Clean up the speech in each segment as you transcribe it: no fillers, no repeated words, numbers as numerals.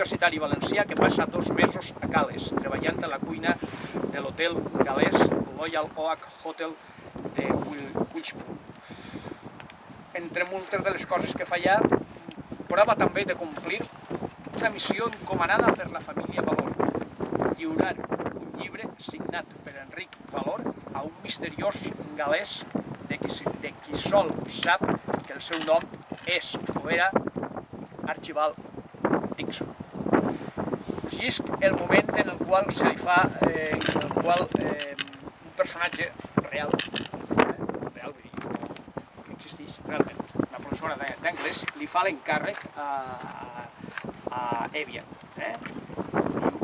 universitari valencià que passa 2 mesos a Cales, treballant a la cuina de l'hotel galès Royal Oak Hotel de Wilspool. Entre moltes de les coses que fa allà, prova també de complir una missió encomanada per la família Valor, lliurar un llibre signat per Enric Valor a un misteriós galès de qui sol sap que el seu nom és o era Archibald Dixon. Us llisc el moment en el qual se li fa, un personatge real, que existeix realment, una professora d'anglès, li fa l'encàrrec a Evian.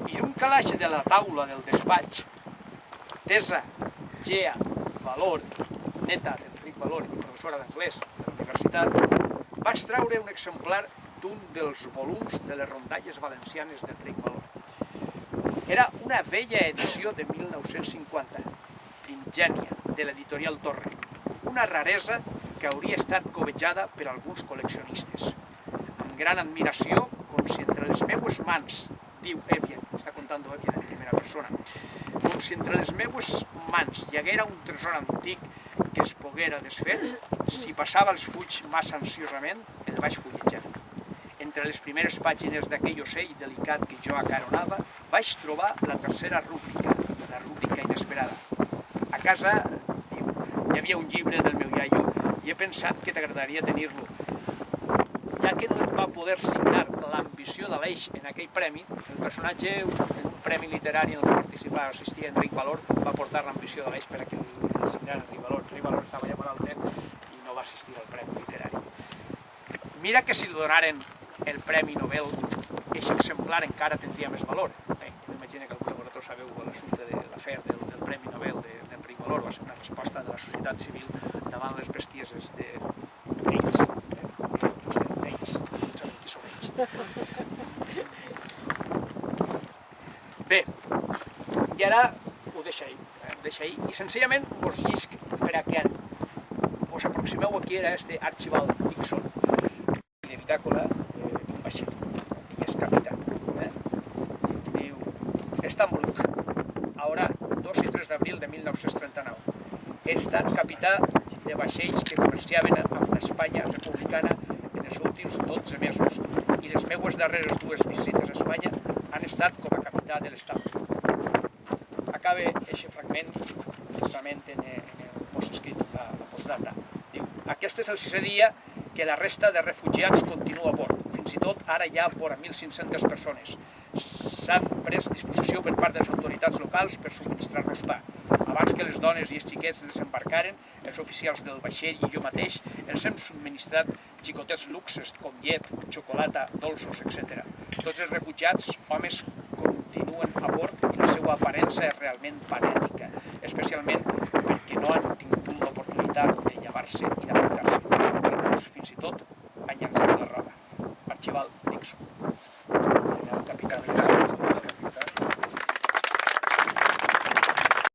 I un calaix de la taula del despatx, Teresa Gea Valor, neta d'Enric Valor i professora d'anglès de la universitat, va extraure un exemplar d'un dels volums de les rondalles valencianes d'Enric Valor. Era una vella edició de 1950, primigènia, de l'editorial Torre, una raresa que hauria estat cobejada per alguns col·leccionistes. Amb gran admiració, com si entre les meues mans, diu Evian, està contant Evian en primera persona, com si entre les meues mans hi haguera un tresor antic que es poguera desfer, si passava els fulls massa ansiosament, el vaig fullejar. Entre les primeres pàgines d'aquell ocell delicat que jo acaronava, vaig trobar la tercera rúbrica, la rúbrica inesperada. A casa, diu, hi havia un llibre del meu iaio i he pensat que t'agradaria tenir-lo. Ja que no et va poder signar l'ambició d'Aleix en aquell premi, el personatge, en un premi literari en el que participava, assistia Enric Valor, va portar l'ambició d'Aleix per a que el signara Enric Valor. Enric Valor estava allà per alt i no va assistir al premi literari. Mira que si li donaren el Premi Nobel, aquest exemplar encara tindria més valor. M'imagino que alguns de vosaltres sabeu l'assumpte de l'afer del Premi Nobel d'Enric Valor, va ser una resposta de la societat civil davant les bestieses d'ells. Ells, no sabem qui són ells. Bé, i ara ho deixo ahí, i senzillament us llisc per a que us aproximeu aquí a este Archibald Dixon, de bitàcola, vaixell, i és capità. Diu, Estambul, ara 2 i 3 d'abril de 1939. He estat capità de vaixells que comerciaven amb l'Espanya republicana en els últims 12 mesos i les meues darreres 2 visites a Espanya han estat com a capità de l'Estambul. Acaba aquest fragment precisament en el postscrit, la postdata. Diu, aquest és el 6è dia que la resta de refugiats continua a bord. Fins i tot ara hi ha vora 1.500 persones. S'han pres disposició per part de les autoritats locals per subministrar-nos pa. Abans que les dones i els xiquets desembarcaren, els oficials del vaixell i jo mateix els hem subministrat xicotets luxes com llet, xocolata, dolços, etc. Tots els refugiats, homes, continuen a bord i la seva aparença és realment patètica, especialment perquè no han tingut l'oportunitat de llevar-se i d'afectar-se. Alguns, fins i tot, han llançat la roba. Archibald Dixon, el capità de